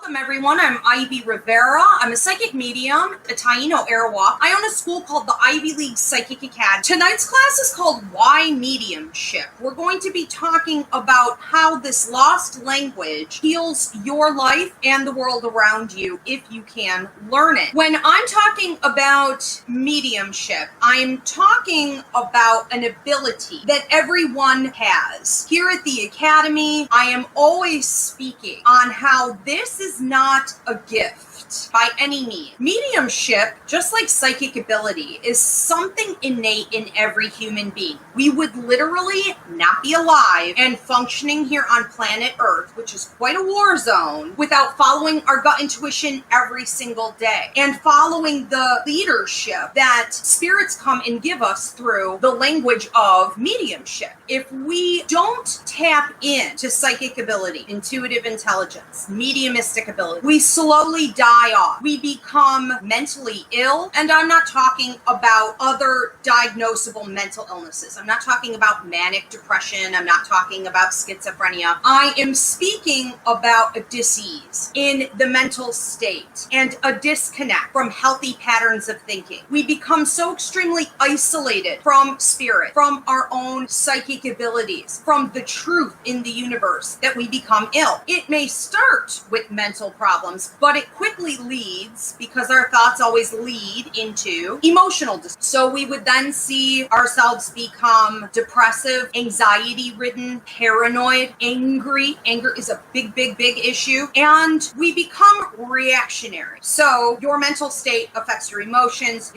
Welcome everyone, I'm Ivy Rivera. I'm a psychic medium, a Taino Airwalk. I own a school called the Ivy League Psychic Academy. Tonight's class is called Why Mediumship. We're going to be talking about how this lost language heals your life and the world around you if you can learn it. When I'm talking about mediumship, I'm talking about an ability that everyone has. Here at the Academy, I am always speaking on how this is not a gift by any means. Mediumship, just like psychic ability, is something innate in every human being. We would literally not be alive and functioning here on planet Earth, which is quite a war zone, without following our gut intuition every single day and following the leadership that spirits come and give us through the language of mediumship. If we don't tap into psychic ability, intuitive intelligence, mediumistic ability, we slowly die off. We become mentally ill, and I'm not talking about other diagnosable mental illnesses. I'm not talking about manic depression. I'm not talking about schizophrenia. I am speaking about a disease in the mental state and a disconnect from healthy patterns of thinking. We become so extremely isolated from spirit, from our own psychic abilities, from the truth in the universe that we become ill. It may start with mental problems, but it quickly leads, because our thoughts always lead into emotional distress. So we would then see ourselves become depressive, anxiety-ridden, paranoid, angry. Anger is a big issue. And we become reactionary. So your mental state affects your emotions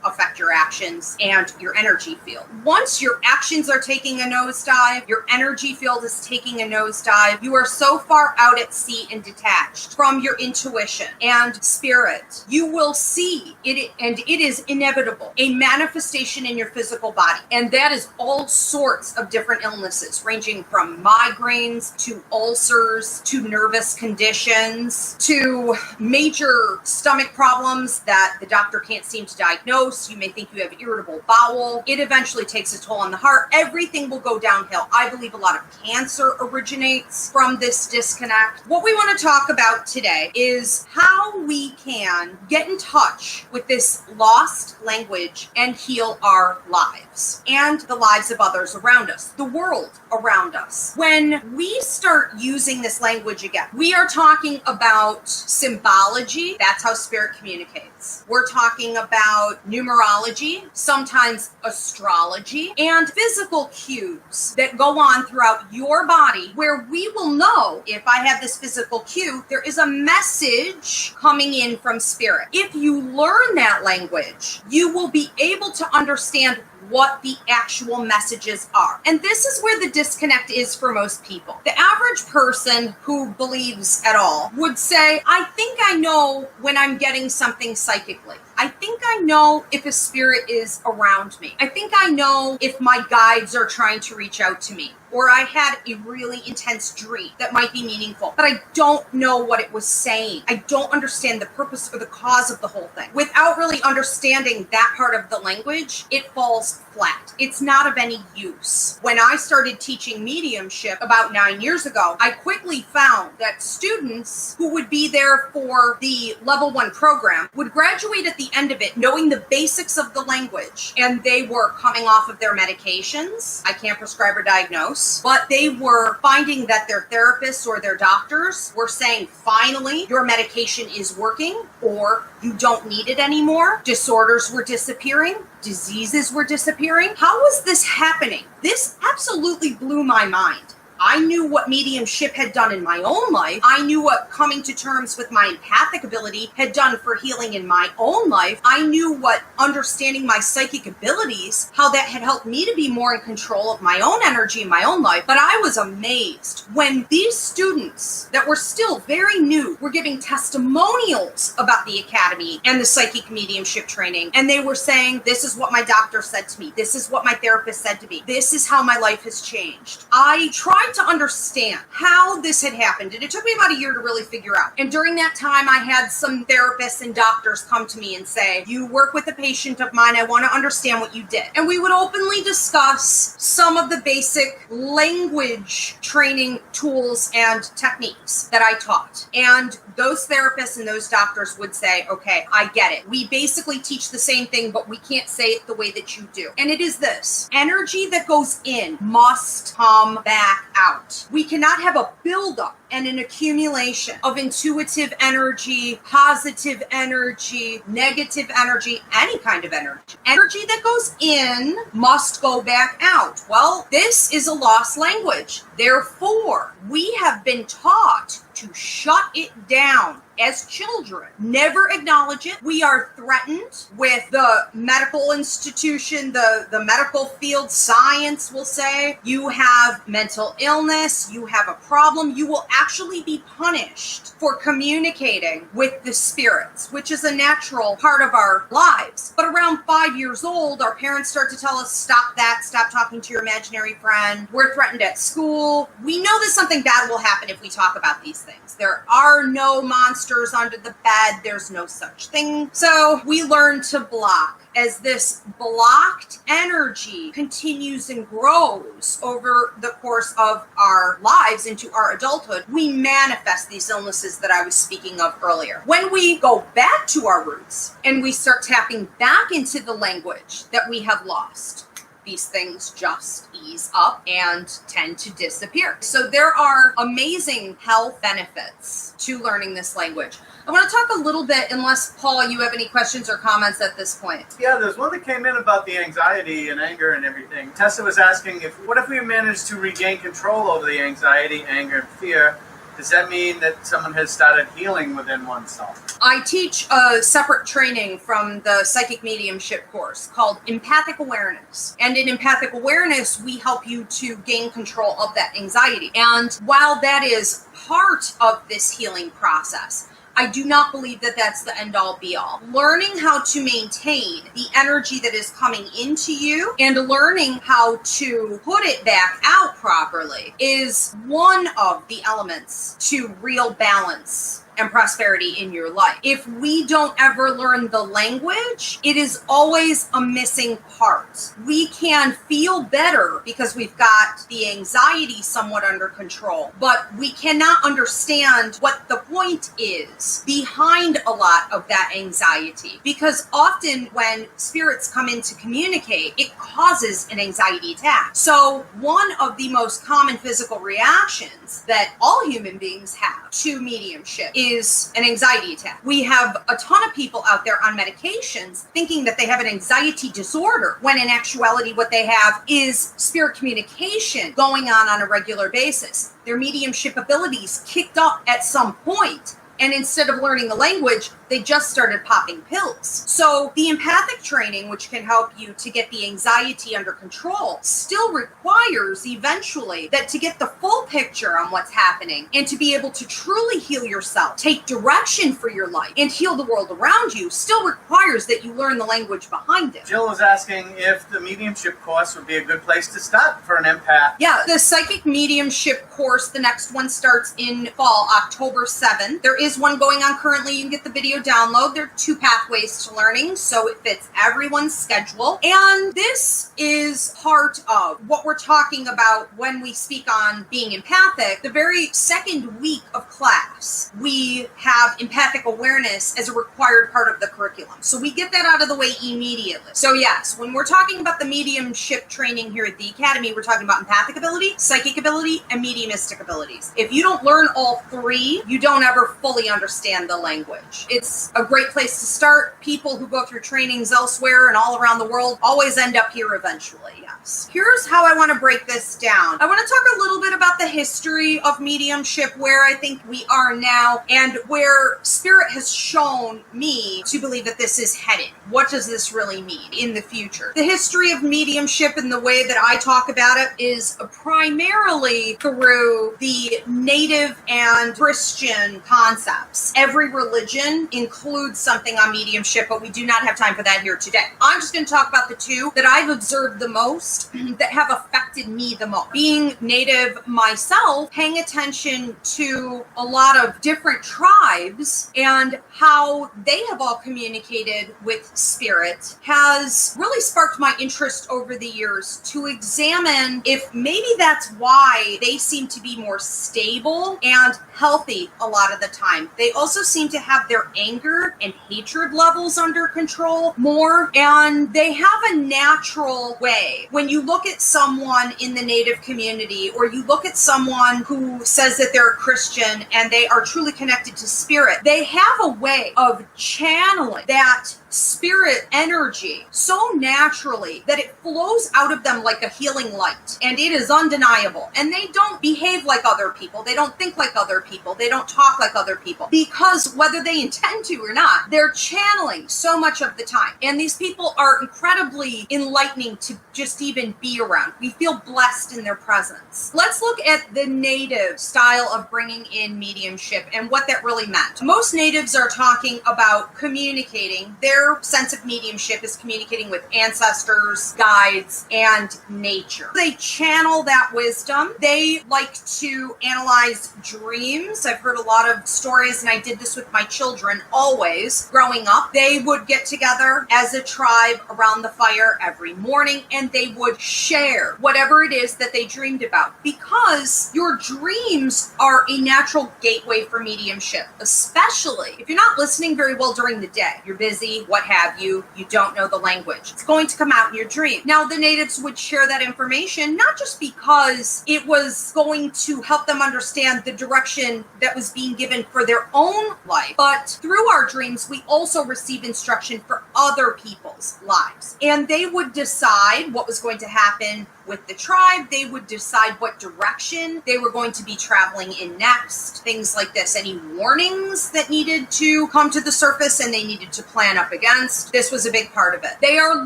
affect your actions and your energy field. Once your actions are taking a nosedive, your energy field is taking a nosedive, you are so far out at sea and detached from your intuition and spirit. You will see it, and it is inevitable, a manifestation in your physical body. And that is all sorts of different illnesses, ranging from migraines to ulcers to nervous conditions to major stomach problems that the doctor can't seem to diagnose. You may think you have irritable bowel. It eventually takes a toll on the heart. Everything will go downhill. I believe a lot of cancer originates from this disconnect. What we want to talk about today is how we can get in touch with this lost language and heal our lives and the lives of others around us, the world around us. When we start using this language again, we are talking about symbology. That's how spirit communicates. We're talking about numerology, sometimes astrology, and physical cues that go on throughout your body, where we will know, if I have this physical cue, there is a message coming in from spirit. If you learn that language, you will be able to understand what the actual messages are. And this is where the disconnect is for most people. The average person who believes at all would say, I think I know when I'm getting something psychically. I think I know if a spirit is around me. I think I know if my guides are trying to reach out to me. Or I had a really intense dream that might be meaningful, but I don't know what it was saying. I don't understand the purpose or the cause of the whole thing. Without really understanding that part of the language, it falls flat. It's not of any use. When I started teaching mediumship about 9 years ago, I quickly found that students who would be there for the level 1 program would graduate at the end of it knowing the basics of the language, and they were coming off of their medications. I can't prescribe or diagnose. But they were finding that their therapists or their doctors were saying, finally, your medication is working, or you don't need it anymore. Disorders were disappearing. Diseases were disappearing. How was this happening? This absolutely blew my mind. I knew what mediumship had done in my own life. I knew what coming to terms with my empathic ability had done for healing in my own life. I knew what understanding my psychic abilities, how that had helped me to be more in control of my own energy in my own life. But I was amazed when these students that were still very new were giving testimonials about the academy and the psychic mediumship training. And they were saying, this is what my doctor said to me. This is what my therapist said to me. This is how my life has changed. I tried tried to understand how this had happened, and it took me about a year to really figure out. And during that time, I had some therapists and doctors come to me and say, you work with a patient of mine, I want to understand what you did. And we would openly discuss some of the basic language training tools and techniques that I taught. And those therapists and those doctors would say, okay, I get it. We basically teach the same thing, but we can't say it the way that you do. And it is this: energy that goes in must come back out. We cannot have a buildup and an accumulation of intuitive energy, positive energy, negative energy, any kind of energy. Energy that goes in must go back out. Well, this is a lost language. Therefore, we have been taught to shut it down as children. Never acknowledge it. We are threatened with the medical institution, the medical field, science will say, you have mental illness, you have a problem, you will actually be punished for communicating with the spirits, which is a natural part of our lives. But around 5 years old, our parents start to tell us, stop that, stop talking to your imaginary friend. We're threatened at school. We know that something bad will happen if we talk about these things. There are no monsters under the bed. There's no such thing. So we learn to block. As this blocked energy continues and grows over the course of our lives into our adulthood, we manifest these illnesses that I was speaking of earlier. When we go back to our roots and we start tapping back into the language that we have lost, these things just ease up and tend to disappear. So there are amazing health benefits to learning this language. I want to talk a little bit, unless, Paul, you have any questions or comments at this point. Yeah, there's one that came in about the anxiety and anger and everything. Tessa was asking, what if we managed to regain control over the anxiety, anger, and fear? Does that mean that someone has started healing within oneself? I teach a separate training from the Psychic Mediumship Course called Empathic Awareness. And in Empathic Awareness, we help you to gain control of that anxiety. And while that is part of this healing process, I do not believe that that's the end-all be-all. Learning how to maintain the energy that is coming into you and learning how to put it back out properly is one of the elements to real balance and prosperity in your life. If we don't ever learn the language, it is always a missing part. We can feel better because we've got the anxiety somewhat under control, but we cannot understand what the point is behind a lot of that anxiety. Because often when spirits come in to communicate, it causes an anxiety attack. So one of the most common physical reactions that all human beings have to mediumship is an anxiety attack. We have a ton of people out there on medications thinking that they have an anxiety disorder, when in actuality what they have is spirit communication going on a regular basis. Their mediumship abilities kicked up at some point, and instead of learning the language, they just started popping pills. So the empathic training, which can help you to get the anxiety under control, still requires eventually that to get the full picture on what's happening and to be able to truly heal yourself, take direction for your life, and heal the world around you, still requires that you learn the language behind it. Jill was asking if the mediumship course would be a good place to start for an empath. Yeah, the Psychic Mediumship Course, the next one starts in fall, October 7th. There is one going on currently. You can get the video download. There are 2 pathways to learning, so it fits everyone's schedule. And this is part of what we're talking about when we speak on being empathic. The very second week of class, we have empathic awareness as a required part of the curriculum. So we get that out of the way immediately. So yes, when we're talking about the mediumship training here at the Academy, we're talking about empathic ability, psychic ability, and mediumistic abilities. If you don't learn all 3, you don't ever fully understand the language. It's a great place to start. People who go through trainings elsewhere and all around the world always end up here eventually, yes. Here's how I want to break this down. I want to talk a little bit about the history of mediumship, where I think we are now, and where Spirit has shown me to believe that this is headed. what does this really mean in the future? The history of mediumship and the way that I talk about it is primarily through the native and Christian concepts. Every religion includes something on mediumship, but we do not have time for that here today. I'm just going to talk about the two that I've observed the most, that have affected me the most. Being native myself, paying attention to a lot of different tribes and how they have all communicated with spirit has really sparked my interest over the years to examine if maybe that's why they seem to be more stable and healthy a lot of the time. They also seem to have their anger and hatred levels under control more, and they have a natural way. When you look at someone in the native community, or you look at someone who says that they're a Christian and they are truly connected to spirit, they have a way of channeling that spirit energy so naturally that it flows out of them like a healing light, and it is undeniable. And they don't behave like other people, they don't think like other people, they don't talk like other people, because whether they intend to or not, they're channeling so much of the time. And these people are incredibly enlightening to just even be around. We feel blessed in their presence. Let's look at the native style of bringing in mediumship and what that really meant. Most natives are talking about communicating. Their sense of mediumship is communicating with ancestors, guides, and nature. They channel that wisdom. They like to analyze dreams. I've heard a lot of stories, and I did this with my children always growing up. They would get together as a tribe around the fire every morning, and they would share whatever it is that they dreamed about, because your dreams are a natural gateway for mediumship, especially if you're not listening very well during the day. You're busy, what have you, you don't know the language. It's going to come out in your dream. Now, the natives would share that information, not just because it was going to help them understand the direction that was being given for their own life, but through our dreams, we also receive instruction for other people's lives. And they would decide what was going to happen with the tribe. They would decide what direction they were going to be traveling in next. Things like this. Any warnings that needed to come to the surface and they needed to plan up against. This was a big part of it. They are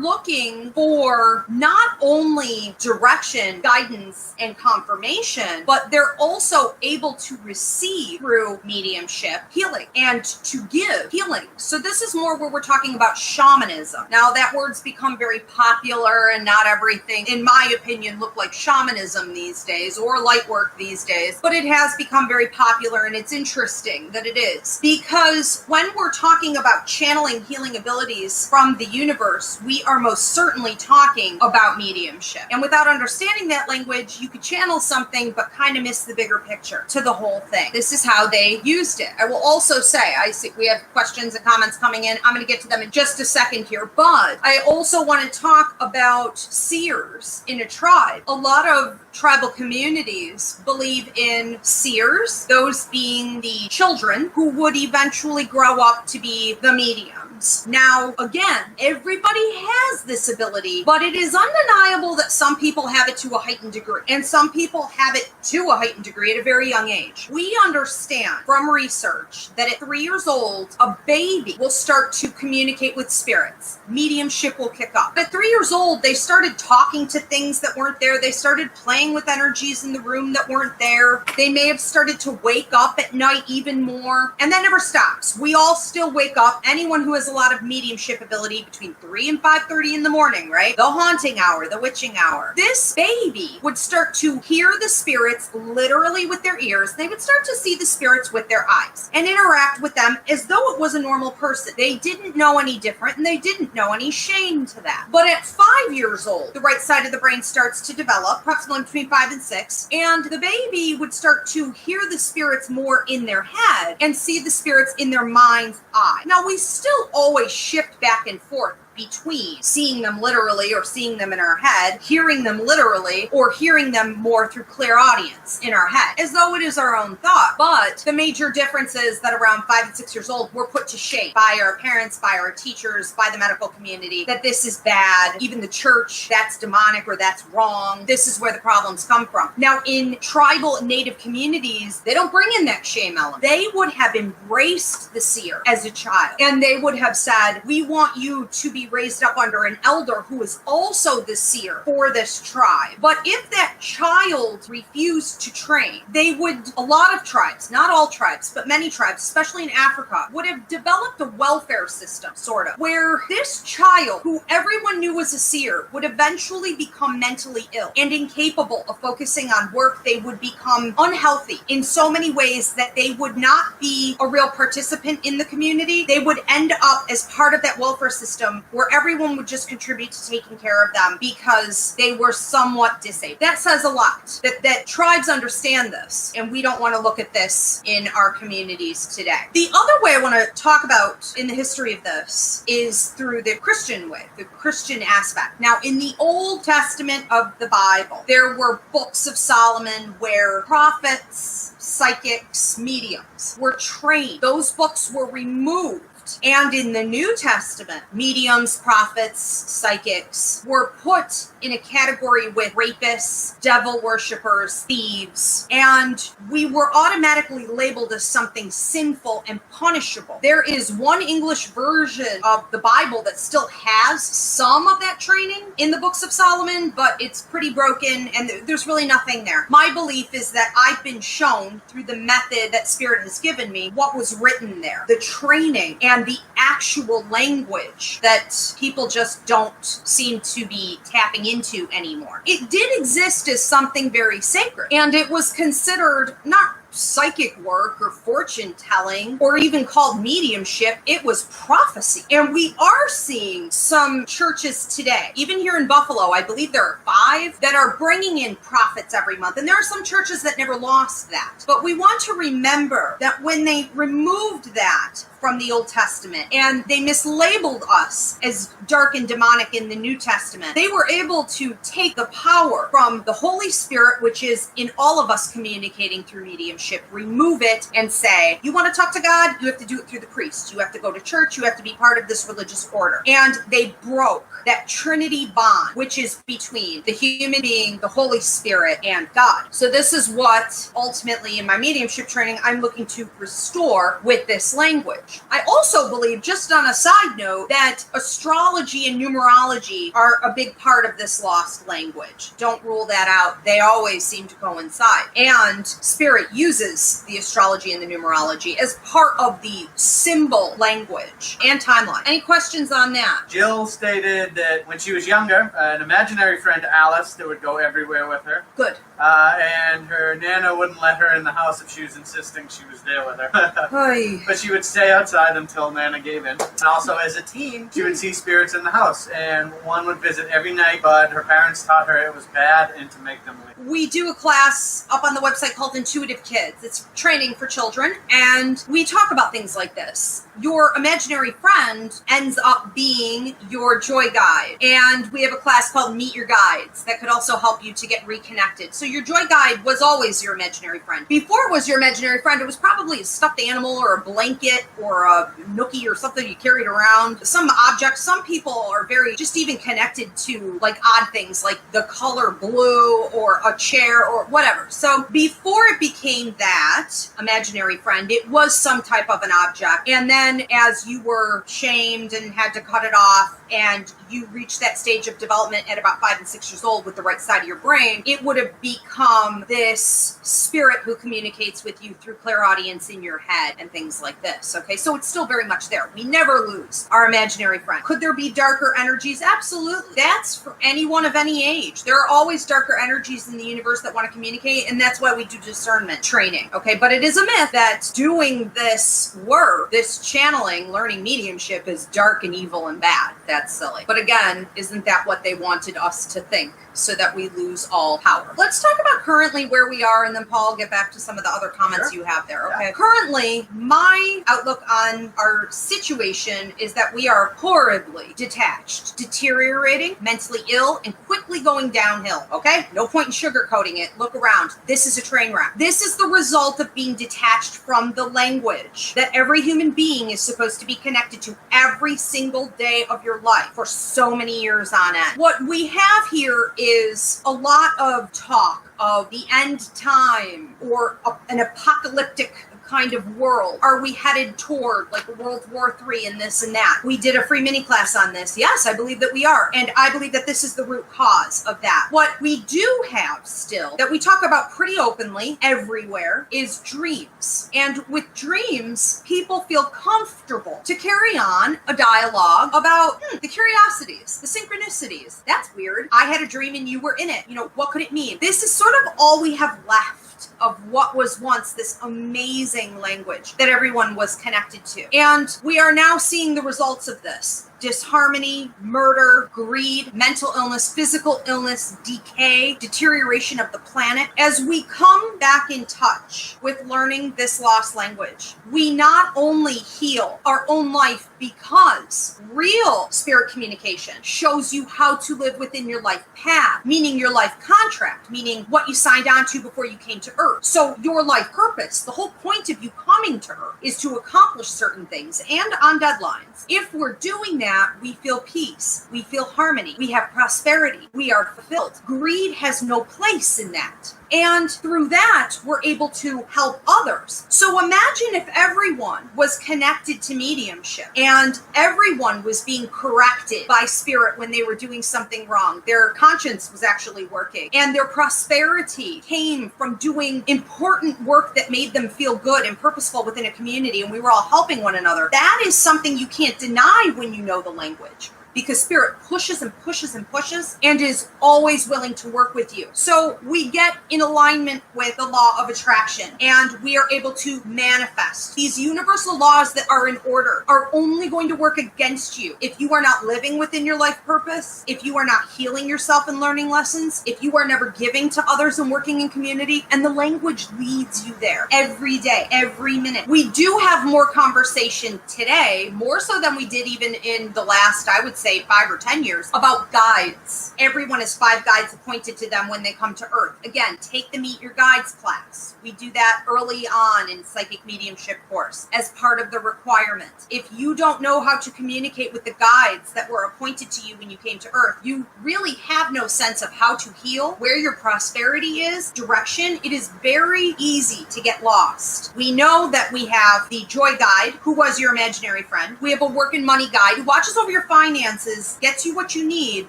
looking for not only direction, guidance, and confirmation, but they're also able to receive through mediumship healing and to give healing. So this is more where we're talking about shamanism. Now, that word's become very popular, and not everything, in my opinion, look like shamanism these days or light work these days, but it has become very popular, and it's interesting that it is, because when we're talking about channeling healing abilities from the universe, we are most certainly talking about mediumship. And without understanding that language, you could channel something but kind of miss the bigger picture to the whole thing. This is how they used it. I will also say, I see we have questions and comments coming in. I'm going to get to them in just a second here, but I also want to talk about seers in a tribe. A lot of tribal communities believe in seers, those being the children who would eventually grow up to be the mediums. Now, again, everybody has this ability, but it is undeniable that some people have it to a heightened degree, and some people have it to a heightened degree at a very young age. We understand from research that at 3 years old, a baby will start to communicate with spirits. Mediumship will kick up. At 3 years old, they started talking to things that weren't there. They started playing with energies in the room that weren't there. They may have started to wake up at night even more, and that never stops. We all still wake up. Anyone who has a lot of mediumship ability between 3 and 5:30 in the morning, right? The haunting hour, the witching hour. This baby would start to hear the spirits literally with their ears. They would start to see the spirits with their eyes and interact with them as though it was a normal person. They didn't know any different, and they didn't know any shame to that. But at 5 years old, the right side of the brain starts to develop, approximately between 5 and 6, and the baby would start to hear the spirits more in their head and see the spirits in their mind's eye. Now, we still always shift back and forth between seeing them literally or seeing them in our head, hearing them literally, or hearing them more through clairaudience in our head, as though it is our own thought. But the major difference is that around 5 and 6 years old, we're put to shame by our parents, by our teachers, by the medical community, that this is bad. Even the church, that's demonic or that's wrong. This is where the problems come from. Now, in tribal and native communities, they don't bring in that shame element. They would have embraced the seer as a child, and they would have said, we want you to be raised up under an elder who is also the seer for this tribe. But if that child refused to train, they would, a lot of tribes, not all tribes, but many tribes, especially in Africa, would have developed a welfare system, sort of, where this child, who everyone knew was a seer, would eventually become mentally ill and incapable of focusing on work. They would become unhealthy in so many ways that they would not be a real participant in the community. They would end up as part of that welfare system where everyone would just contribute to taking care of them because they were somewhat disabled. That says a lot, that tribes understand this, and we don't want to look at this in our communities today. The other way I want to talk about in the history of this is through the Christian way, the Christian aspect. Now, in the Old Testament of the Bible, there were books of Solomon where prophets, psychics, mediums were trained. Those books were removed. And in the New Testament, mediums, prophets, psychics were put in a category with rapists, devil worshippers, thieves, and we were automatically labeled as something sinful and punishable. There is one English version of the Bible that still has some of that training in the books of Solomon, but it's pretty broken and there's really nothing there. My belief is that I've been shown through the method that Spirit has given me what was written there, the training and the actual language that people just don't seem to be tapping into anymore. It did exist as something very sacred, and it was considered not psychic work or fortune telling or even called mediumship. It was prophecy. And we are seeing some churches today, even here in Buffalo, I believe there are 5 that are bringing in prophets every month. And there are some churches that never lost that. But we want to remember that when they removed that from the Old Testament and they mislabeled us as dark and demonic in the New Testament, they were able to take the power from the Holy Spirit, which is in all of us communicating through mediumship, remove it and say, you want to talk to God? You have to do it through the priest. You have to go to church. You have to be part of this religious order. And they broke that Trinity bond, which is between the human being, the Holy Spirit, and God. So this is what ultimately in my mediumship training I'm looking to restore with this language. I also believe, just on a side note, that astrology and numerology are a big part of this lost language. Don't rule that out. They always seem to coincide. And Spirit uses the astrology and the numerology as part of the symbol language and timeline. Any questions on that? Jill stated that when she was younger, an imaginary friend, Alice, that would go everywhere with her. Good. And her Nana wouldn't let her in the house if she was insisting she was there with her. But she would stay outside until Nana gave in. And also, as a teen, she would see spirits in the house. And one would visit every night, but her parents taught her it was bad and to make them leave. We do a class up on the website called Intuitive Kids. It's training for children. And we talk about things like this. Your imaginary friend ends up being your joy guide. And we have a class called Meet Your Guides that could also help you to get reconnected. So your joy guide was always your imaginary friend. Before it was your imaginary friend, it was probably a stuffed animal or a blanket or a nookie or something you carried around. Some object. Some people are very just even connected to like odd things like the color blue or a chair or whatever. So before it became that imaginary friend, it was some type of an object. And then as you were shamed and had to cut it off and you reached that stage of development at about 5 and 6 years old with the right side of your brain, it would have become this spirit who communicates with you through clairaudience in your head and things like this. Okay, so it's still very much there. We never lose our imaginary friend. Could there be darker energies? Absolutely. That's for anyone of any age. There are always darker energies in the universe that want to communicate, and that's why we do discernment training. training, okay? But it is a myth that doing this work, this channeling, learning mediumship is dark and evil and bad. That's silly. But again, isn't that what they wanted us to think? So that we lose all power. Let's talk about currently where we are, and then Paul, get back to some of the other comments you have there, okay? Yeah. Currently, my outlook on our situation is that we are horribly detached, deteriorating, mentally ill, and quickly going downhill, okay? No point in sugarcoating it. Look around. This is a train wreck. This is the result of being detached from the language that every human being is supposed to be connected to every single day of your life for so many years on end. What we have here is a lot of talk of the end time or an apocalyptic kind of world. Are we headed toward like World War III and this and that? We did a free mini class on this. Yes, I believe that we are. And I believe that this is the root cause of that. What we do have still that we talk about pretty openly everywhere is dreams. And with dreams, people feel comfortable to carry on a dialogue about the curiosities, the synchronicities. That's weird. I had a dream and you were in it. You know, what could it mean? This is sort of all we have left of what was once this amazing language that everyone was connected to. And we are now seeing the results of this. Disharmony, murder, greed, mental illness, physical illness, decay, deterioration of the planet. As we come back in touch with learning this lost language, we not only heal our own life because real spirit communication shows you how to live within your life path, meaning your life contract, meaning what you signed on to before you came to Earth. So your life purpose, the whole point of you coming to Earth is to accomplish certain things and on deadlines. If we're doing that, we feel peace, we feel harmony, we have prosperity, we are fulfilled. Greed has no place in that. And through that, we're able to help others. So imagine if everyone was connected to mediumship and everyone was being corrected by spirit when they were doing something wrong. Their conscience was actually working and their prosperity came from doing important work that made them feel good and purposeful within a community, and we were all helping one another. That is something you can't deny when you know the language, because spirit pushes and pushes and pushes and is always willing to work with you. So we get in alignment with the law of attraction and we are able to manifest. These universal laws that are in order are only going to work against you if you are not living within your life purpose, if you are not healing yourself and learning lessons, if you are never giving to others and working in community. And the language leads you there every day, every minute. We do have more conversation today, more so than we did even in the last, I would say 5 or 10 years, about guides. Everyone has 5 guides appointed to them when they come to Earth. Again, take the Meet Your Guides class. We do that early on in Psychic Mediumship Course as part of the requirement. If you don't know how to communicate with the guides that were appointed to you when you came to Earth, you really have no sense of how to heal, where your prosperity is, direction. It is very easy to get lost. We know that we have the Joy Guide, who was your imaginary friend. We have a Work and Money Guide, who watches over your finances, gets you what you need,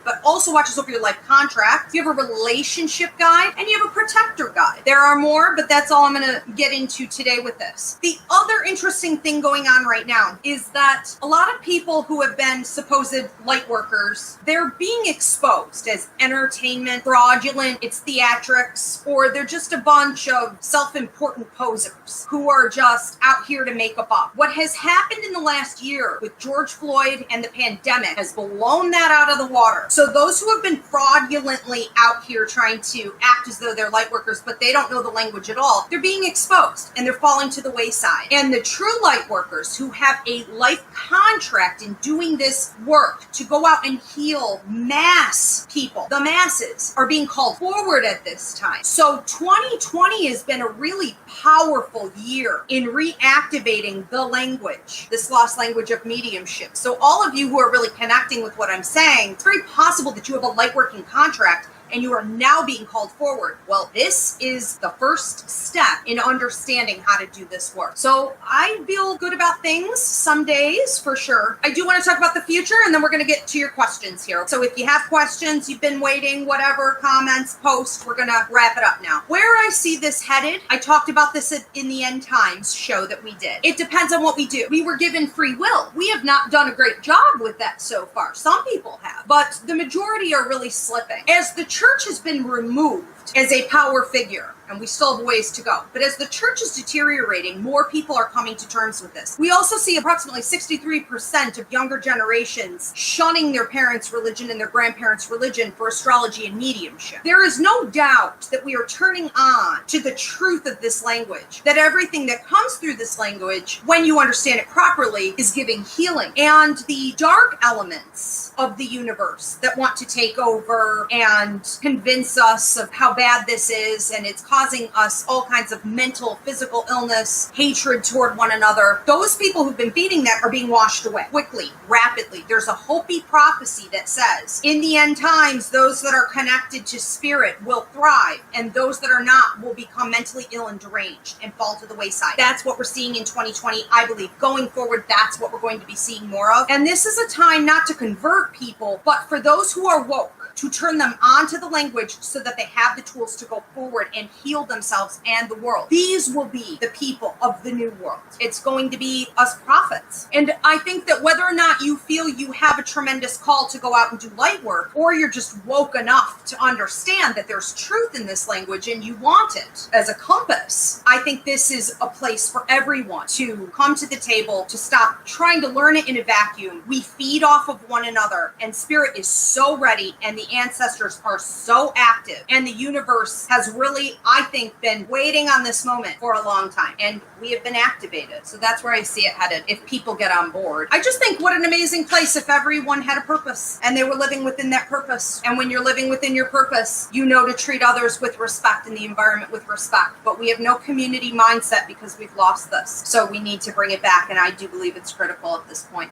but also watches over your life contract. You have a relationship guide, and you have a protector guide. There are more, but that's all I'm going to get into today with this. The other interesting thing going on right now is that a lot of people who have been supposed light workers, they're being exposed as entertainment, fraudulent, it's theatrics, or they're just a bunch of self-important posers who are just out here to make a buck. What has happened in the last year with George Floyd and the pandemic has blown that out of the water. So those who have been fraudulently out here trying to act as though they're light workers, but they don't know the language at all, they're being exposed and they're falling to the wayside. And the true light workers who have a life contract in doing this work to go out and heal mass people, the masses, are being called forward at this time. So 2020 has been a really powerful year in reactivating the language, this lost language of mediumship. So all of you who are really connecting with what I'm saying, it's very possible that you have a light working contract and you are now being called forward. Well, this is the first step in understanding how to do this work. So I feel good about things some days, for sure. I do want to talk about the future, and then we're going to get to your questions here. So if you have questions, you've been waiting, whatever, comments, post, we're going to wrap it up now. Where I see this headed, I talked about this in the End Times show that we did. It depends on what we do. We were given free will. We have not done a great job with that so far. Some people have, but the majority are really slipping. As the church has been removed as a power figure, and we still have ways to go. But as the church is deteriorating, more people are coming to terms with this. We also see approximately 63% of younger generations shunning their parents' religion and their grandparents' religion for astrology and mediumship. There is no doubt that we are turning on to the truth of this language, that everything that comes through this language, when you understand it properly, is giving healing. And the dark elements of the universe that want to take over and convince us of how bad this is, and it's causing us all kinds of mental, physical illness, hatred toward one another, those people who've been feeding that are being washed away quickly, rapidly. There's a Hopi prophecy that says, in the end times, those that are connected to spirit will thrive, and those that are not will become mentally ill and deranged and fall to the wayside. That's what we're seeing in 2020. I believe going forward, that's what we're going to be seeing more of. And this is a time not to convert people, but for those who are woke, to turn them onto the language so that they have the tools to go forward and heal themselves and the world. These will be the people of the new world. It's going to be us prophets. And I think that whether or not you feel you have a tremendous call to go out and do light work, or you're just woke enough to understand that there's truth in this language and you want it as a compass, I think this is a place for everyone to come to the table, to stop trying to learn it in a vacuum. We feed off of one another, and spirit is so ready, and the ancestors are so active, and the universe has really, I think, been waiting on this moment for a long time, and we have been activated. So that's where I see it headed if people get on board. I just think what an amazing place if everyone had a purpose and they were living within that purpose. And when you're living within your purpose, you know to treat others with respect and the environment with respect. But we have no community mindset because we've lost this. So we need to bring it back, and I do believe it's critical at this point.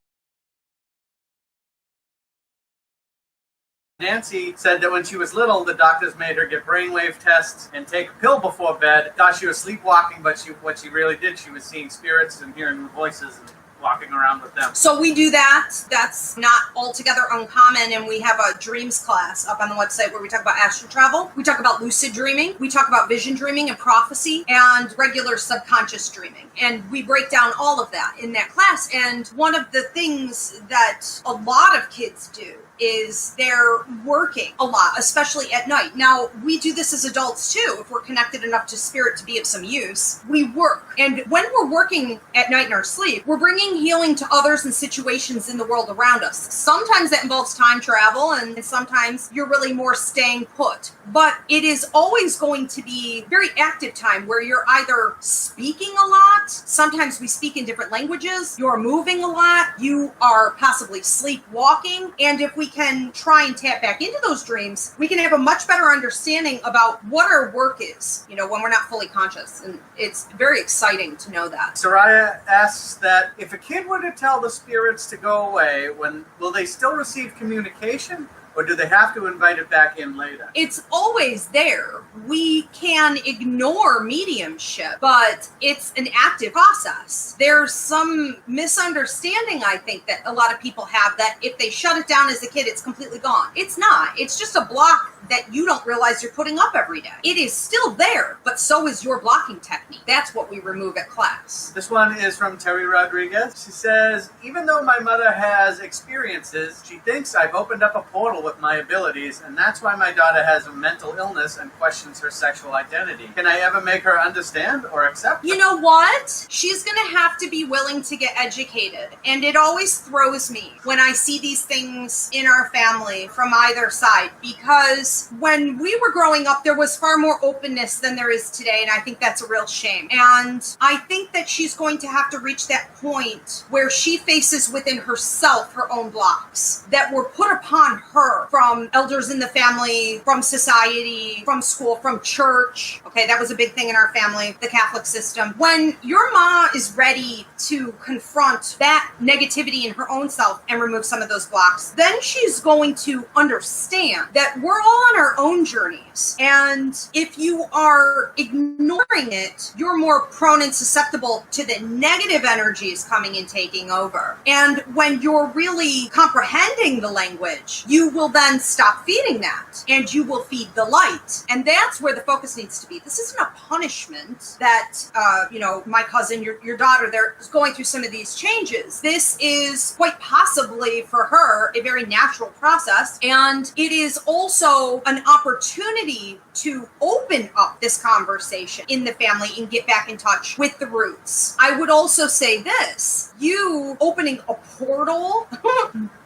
Nancy said that when she was little, the doctors made her get brainwave tests and take a pill before bed. Thought she was sleepwalking, but what she really did, she was seeing spirits and hearing the voices and walking around with them. So we do that. That's not altogether uncommon, and we have a dreams class up on the website where we talk about astral travel. We talk about lucid dreaming. We talk about vision dreaming and prophecy and regular subconscious dreaming. And we break down all of that in that class. And one of the things that a lot of kids do is they're working a lot, especially at night. Now, we do this as adults too. If we're connected enough to spirit to be of some use, we work. And when we're working at night in our sleep, we're bringing healing to others and situations in the world around us. Sometimes that involves time travel, and sometimes you're really more staying put. But it is always going to be very active time where you're either speaking a lot, sometimes we speak in different languages, you're moving a lot, you are possibly sleepwalking, and if we can try and tap back into those dreams, we can have a much better understanding about what our work is, when we're not fully conscious. And it's very exciting to know that. Soraya asks that if a kid were to tell the spirits to go away, will they still receive communication? Or do they have to invite it back in later? It's always there. We can ignore mediumship, but it's an active process. There's some misunderstanding, I think, that a lot of people have, that if they shut it down as a kid, it's completely gone. It's not. It's just a block that you don't realize you're putting up every day. It is still there, but so is your blocking technique. That's what we remove at class. This one is from Terry Rodriguez. She says, even though my mother has experiences, she thinks I've opened up a portal with my abilities, and that's why my daughter has a mental illness and questions her sexual identity. Can I ever make her understand or accept? You know what? She's going to have to be willing to get educated. And it always throws me when I see these things in our family from either side, because when we were growing up, there was far more openness than there is today, and I think that's a real shame. And I think that she's going to have to reach that point where she faces within herself her own blocks that were put upon her from elders in the family, from society, from school, from church. Okay, that was a big thing in our family, the Catholic system. When your ma is ready to confront that negativity in her own self and remove some of those blocks, then she's going to understand that we're all on our own journeys. And if you are ignoring it, you're more prone and susceptible to the negative energies coming and taking over. And when you're really comprehending the language, you will then stop feeding that, and you will feed the light. And that's where the focus needs to be. This isn't a punishment that, my cousin, your daughter, they're going through some of these changes. This is quite possibly for her a very natural process. And it is also also an opportunity to open up this conversation in the family and get back in touch with the roots. I would also say this, you opening a portal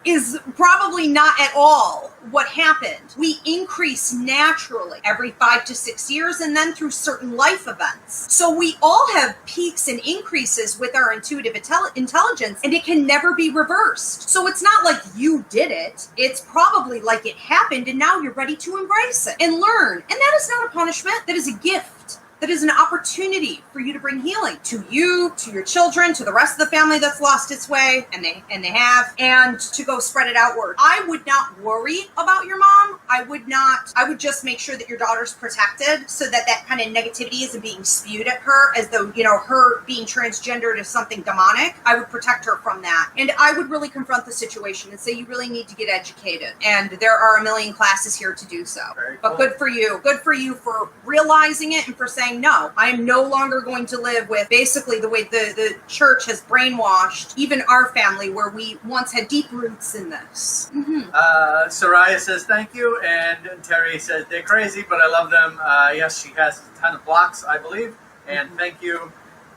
is probably not at all what happened. We increase naturally every 5 to 6 years and then through certain life events. So we all have peaks and increases with our intuitive intelligence, and it can never be reversed. So it's not like you did it. It's probably like it happened and now you're ready to embrace it and learn. And that is not a punishment. That is a gift. That is an opportunity for you to bring healing to you, to your children, to the rest of the family that's lost its way, and they have, and to go spread it outward. I would not worry about your mom. I would just make sure that your daughter's protected so that that kind of negativity isn't being spewed at her as though, her being transgendered is something demonic. I would protect her from that. And I would really confront the situation and say you really need to get educated. And there are a million classes here to do so. Very But cool. good for you. Good for you for realizing it and for saying, no, I am no longer going to live with basically the way the church has brainwashed even our family where we once had deep roots in this. Soraya says thank you, and Terry says they're crazy, but I love them. Yes, she has a ton of blocks, I believe, and thank you.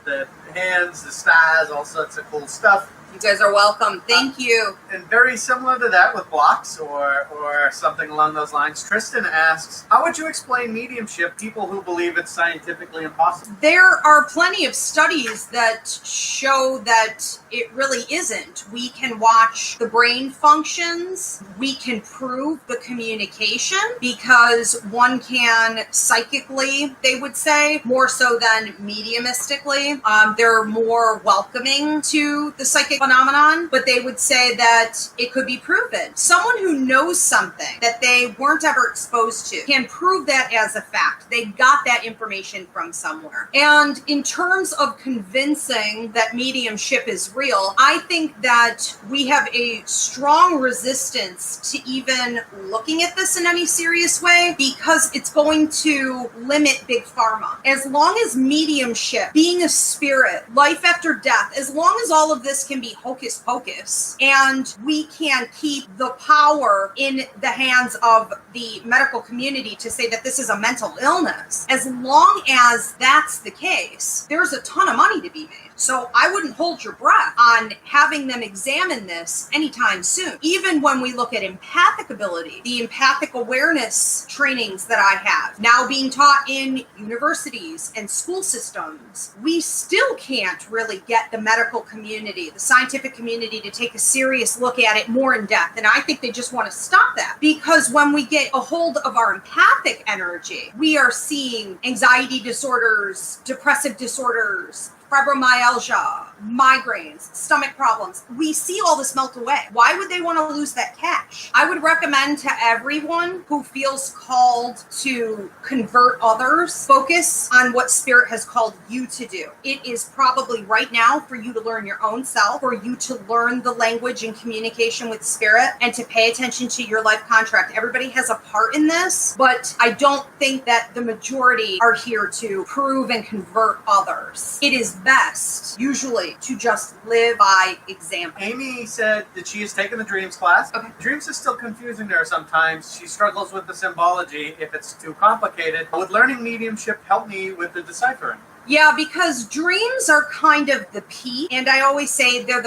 The hands, the stars, all sorts of cool stuff. You guys are welcome. Thank you. And very similar to that with blocks or something along those lines, Tristan asks, how would you explain mediumship, people who believe it's scientifically impossible? There are plenty of studies that show that it really isn't. We can watch the brain functions. We can prove the communication because one can psychically, they would say, more so than mediumistically. They're more welcoming to the psychic phenomenon, but they would say that it could be proven. Someone who knows something that they weren't ever exposed to can prove that as a fact. They got that information from somewhere. And in terms of convincing that mediumship is real, I think that we have a strong resistance to even looking at this in any serious way because it's going to limit big pharma. As long as mediumship, being a spirit, life after death, as long as all of this can be hocus pocus and we can keep the power in the hands of the medical community to say that this is a mental illness, as long as that's the case, there's a ton of money to be made. So I wouldn't hold your breath on having them examine this anytime soon. Even when we look at empathic ability, the empathic awareness trainings that I have now being taught in universities and school systems, we still can't really get the medical community, the scientific community to take a serious look at it more in depth. And I think they just want to stop that because when we get a hold of our empathic energy, we are seeing anxiety disorders, depressive disorders, fibromyalgia, migraines, stomach problems. We see all this melt away. Why would they want to lose that cash? I would recommend to everyone who feels called to convert others, focus on what Spirit has called you to do. It is probably right now for you to learn your own self, for you to learn the language and communication with Spirit, and to pay attention to your life contract. Everybody has a part in this, but I don't think that the majority are here to prove and convert others. It is best, usually, to just live by example. Amy said that she has taken the dreams class. Okay. Dreams is still confusing to her sometimes. She struggles with the symbology if it's too complicated. Would learning mediumship help me with the deciphering? Yeah, because dreams are kind of the peak, and I always say they're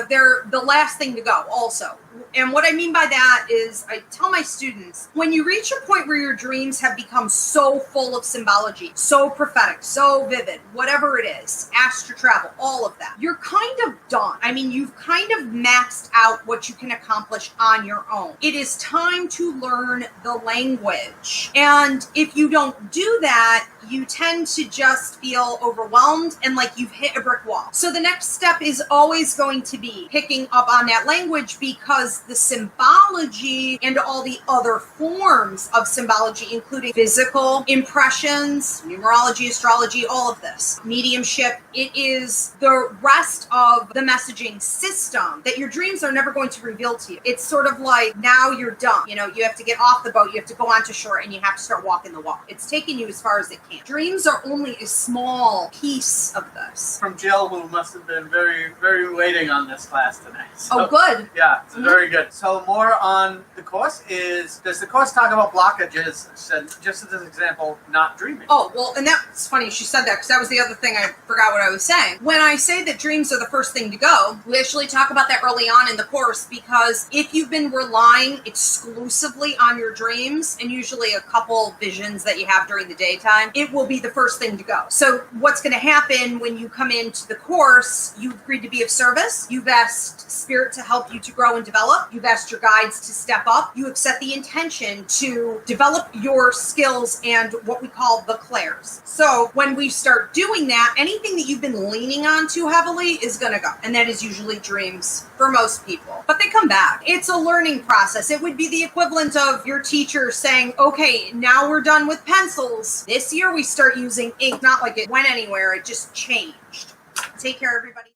the last thing to go also. And what I mean by that is I tell my students, when you reach a point where your dreams have become so full of symbology, so prophetic, so vivid, whatever it is, astral travel, all of that, you're kind of done. I mean, you've kind of maxed out what you can accomplish on your own. It is time to learn the language. And if you don't do that, you tend to just feel overwhelmed and like you've hit a brick wall. So the next step is always going to be picking up on that language because the symbology and all the other forms of symbology, including physical impressions, numerology, astrology, all of this, mediumship, it is the rest of the messaging system that your dreams are never going to reveal to you. It's sort of like now you're done. You have to get off the boat, you have to go onto shore, and you have to start walking the walk. It's taken you as far as it can. Dreams are only a small piece of this. From Jill, who must have been very, very waiting on this class tonight. So, Oh, good. Yeah, it's a very good. So more on the course is, does the course talk about blockages, just as an example, not dreaming? Oh, well, and that's funny she said that, because that was the other thing I forgot what I was saying. When I say that dreams are the first thing to go, we actually talk about that early on in the course, because if you've been relying exclusively on your dreams, and usually a couple visions that you have during the daytime, it will be the first thing to go. So what's going to happen when you come into the course, you've agreed to be of service, you've asked Spirit to help you to grow and develop, you've asked your guides to step up, you have set the intention to develop your skills and what we call the clairs. So when we start doing that, anything that you've been leaning on too heavily is going to go. And that is usually dreams for most people. But they come back. It's a learning process. It would be the equivalent of your teacher saying, okay, now we're done with pencils. This year we start using ink. Not like it went anywhere. It just changed. Take care, everybody.